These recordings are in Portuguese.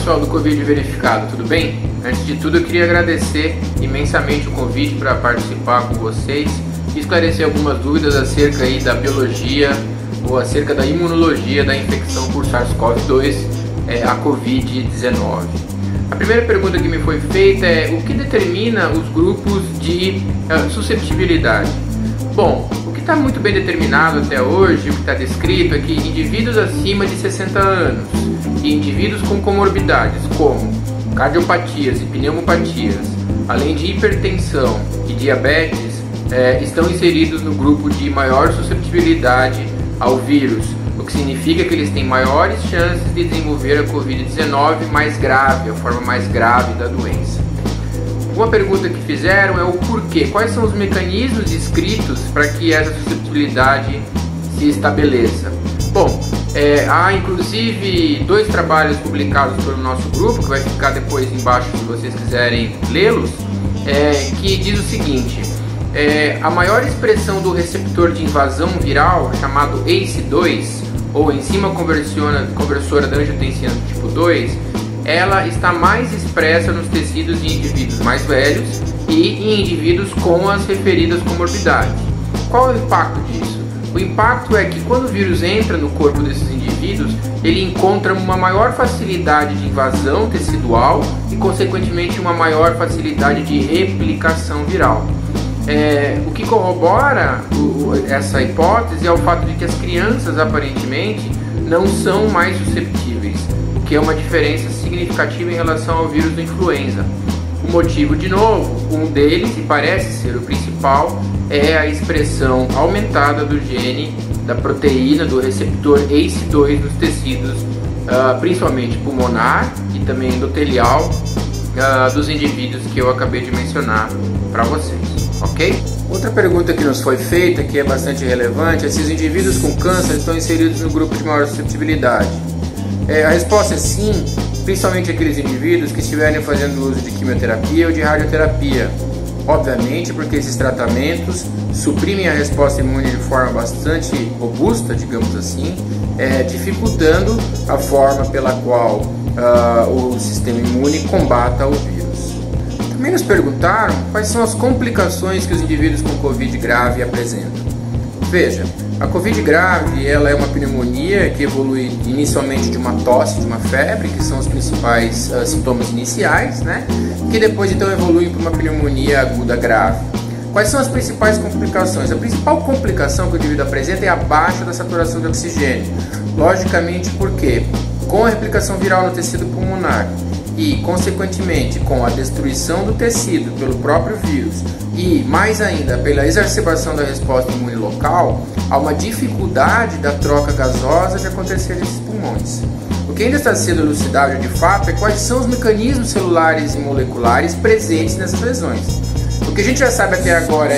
pessoal do Covid Verificado, tudo bem? Antes de tudo eu queria agradecer imensamente o convite para participar com vocês e esclarecer algumas dúvidas acerca aí da biologia ou acerca da imunologia da infecção por SARS-CoV-2, a Covid-19. A primeira pergunta que me foi feita é: o que determina os grupos de susceptibilidade? Bom, o que está muito bem determinado até hoje, o que está descrito é que indivíduos acima de 60 anos e indivíduos com comorbidades como cardiopatias e pneumopatias, além de hipertensão e diabetes, estão inseridos no grupo de maior susceptibilidade ao vírus, o que significa que eles têm maiores chances de desenvolver a Covid-19 mais grave, a forma mais grave da doença. Uma pergunta que fizeram é o porquê, quais são os mecanismos descritos para que essa susceptibilidade se estabeleça. Bom, há inclusive 2 trabalhos publicados pelo nosso grupo, que vai ficar depois embaixo se vocês quiserem lê-los, que diz o seguinte: a maior expressão do receptor de invasão viral, chamado ACE2, ou enzima conversora da angiotensina tipo 2, ela está mais expressa nos tecidos de indivíduos mais velhos e em indivíduos com as referidas comorbidades. Qual é o impacto disso? O impacto é que quando o vírus entra no corpo desses indivíduos, ele encontra uma maior facilidade de invasão tecidual e, consequentemente, uma maior facilidade de replicação viral. O que corrobora essa hipótese é o fato de que as crianças, aparentemente, não são mais susceptíveis, o que é uma diferença significativa em relação ao vírus da influenza. O motivo, de novo, um deles, e parece ser o principal, é a expressão aumentada do gene, da proteína, do receptor ACE2 nos tecidos, principalmente pulmonar e também endotelial, dos indivíduos que eu acabei de mencionar para vocês, ok? Outra pergunta que nos foi feita, que é bastante relevante, é se os indivíduos com câncer estão inseridos no grupo de maior susceptibilidade. A resposta é sim, principalmente aqueles indivíduos que estiverem fazendo uso de quimioterapia ou de radioterapia. Obviamente, porque esses tratamentos suprimem a resposta imune de forma bastante robusta, digamos assim, dificultando a forma pela qual o sistema imune combata o vírus. Também nos perguntaram quais são as complicações que os indivíduos com Covid grave apresentam. Veja, a Covid grave ela é uma pneumonia que evolui inicialmente de uma tosse, de uma febre, que são os principais sintomas iniciais, né? Que depois então evoluem para uma pneumonia aguda grave. Quais são as principais complicações? A principal complicação que o indivíduo apresenta é a baixa da saturação de oxigênio. Logicamente, porque com a replicação viral no tecido pulmonar e, consequentemente, com a destruição do tecido pelo próprio vírus e, mais ainda, pela exacerbação da resposta imune local, há uma dificuldade da troca gasosa de acontecer nesses pulmões. O que ainda está sendo elucidado de fato é quais são os mecanismos celulares e moleculares presentes nessas lesões. O que a gente já sabe até agora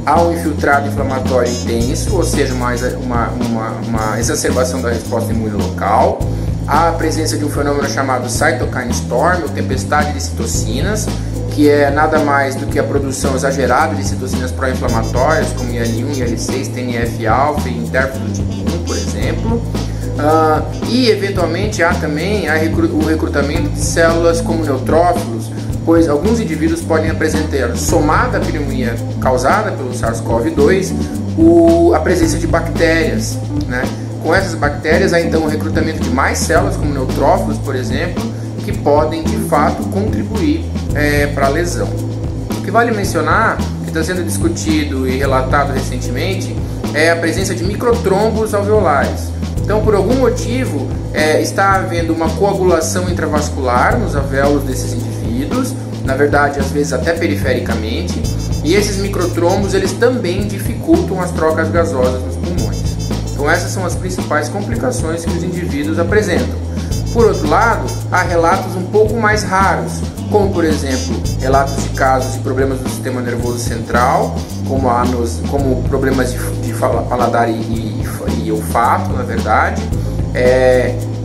há um infiltrado inflamatório intenso, ou seja, uma exacerbação da resposta imune local, há a presença de um fenômeno chamado cytokine storm, ou tempestade de citocinas, que é nada mais do que a produção exagerada de citocinas pró-inflamatórias, como IL-1, IL-6, TNF-alfa e interferon tipo 1, por exemplo. E, eventualmente, há também o recrutamento de células como neutrófilos, pois alguns indivíduos podem apresentar, somada à pneumonia causada pelo SARS-CoV-2, a presença de bactérias, né? Com essas bactérias, há então o recrutamento de mais células, como neutrófilos, por exemplo, que podem, de fato, contribuir para a lesão. O que vale mencionar, que está sendo discutido e relatado recentemente, é a presença de microtrombos alveolares. Então, por algum motivo, está havendo uma coagulação intravascular nos alvéolos desses indivíduos, na verdade, às vezes até perifericamente, e esses microtrombos, eles também dificultam as trocas gasosas nos pulmões. Então, essas são as principais complicações que os indivíduos apresentam. Por outro lado, há relatos um pouco mais raros, como, por exemplo, relatos de casos de problemas do sistema nervoso central, como problemas de paladar e olfato, na verdade,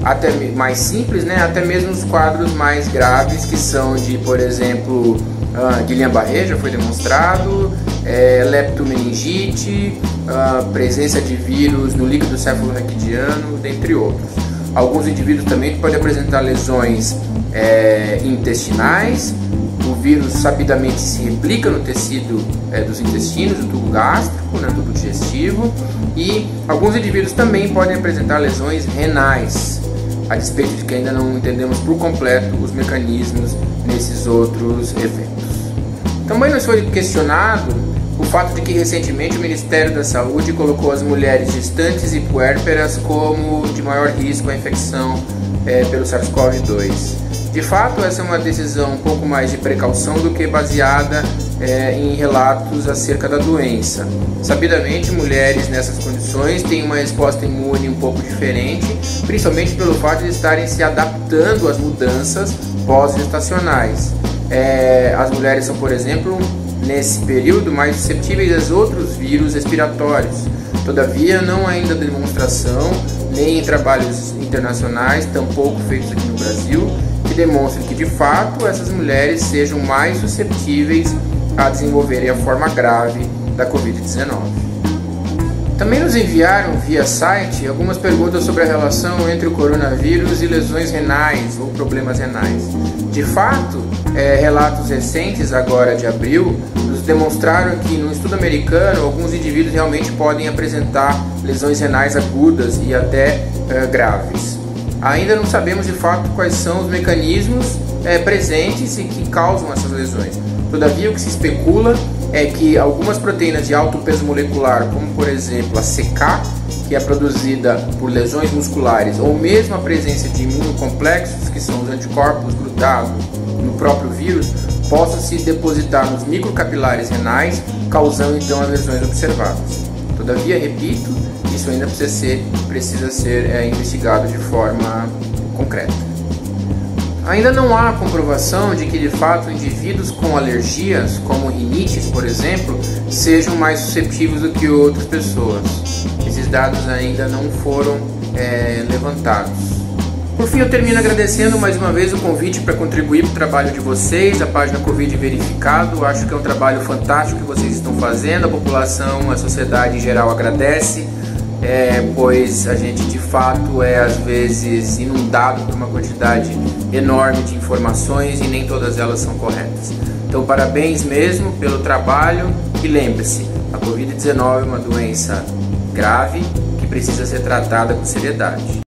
até mais simples, né? Até mesmo os quadros mais graves, que são de, por exemplo, Guillain-Barré, já foi demonstrado, leptomeningite, presença de vírus no líquido cefalorraquidiano, dentre outros. Alguns indivíduos também podem apresentar lesões intestinais. O vírus rapidamente se replica no tecido dos intestinos, no tubo gástrico, no tubo digestivo, e alguns indivíduos também podem apresentar lesões renais, a despeito de que ainda não entendemos por completo os mecanismos nesses outros eventos. Também nos foi questionado o fato de que recentemente o Ministério da Saúde colocou as mulheres gestantes e puérperas como de maior risco à infecção pelo SARS-CoV-2. De fato, essa é uma decisão um pouco mais de precaução do que baseada em relatos acerca da doença. Sabidamente, mulheres nessas condições têm uma resposta imune um pouco diferente, principalmente pelo fato de estarem se adaptando às mudanças pós-gestacionais. As mulheres são, por exemplo, nesse período mais suscetíveis a outros vírus respiratórios. Todavia, não há ainda demonstração, nem em trabalhos internacionais, tampouco feitos aqui no Brasil, que demonstrem que de fato essas mulheres sejam mais suscetíveis a desenvolverem a forma grave da Covid-19. Também nos enviaram via site algumas perguntas sobre a relação entre o coronavírus e lesões renais ou problemas renais. De fato, relatos recentes agora de abril nos demonstraram que no estudo americano alguns indivíduos realmente podem apresentar lesões renais agudas e até graves. Ainda não sabemos de fato quais são os mecanismos presentes e que causam essas lesões. Todavia, o que se especula é que algumas proteínas de alto peso molecular, como por exemplo a CK, que é produzida por lesões musculares, ou mesmo a presença de imunocomplexos, que são os anticorpos grudados no próprio vírus, possam se depositar nos microcapilares renais, causando então as lesões observadas. Todavia, repito, isso ainda precisa ser investigado de forma concreta. Ainda não há comprovação de que de fato indivíduos com alergias, como rinites, por exemplo, sejam mais suscetíveis do que outras pessoas. Esses dados ainda não foram levantados. Por fim, eu termino agradecendo mais uma vez o convite para contribuir para o trabalho de vocês, a página Covid Verificado. Acho que é um trabalho fantástico que vocês estão fazendo, a população, a sociedade em geral agradece. Pois a gente de fato é às vezes inundado por uma quantidade enorme de informações e nem todas elas são corretas. Então parabéns mesmo pelo trabalho e lembre-se, a Covid-19 é uma doença grave que precisa ser tratada com seriedade.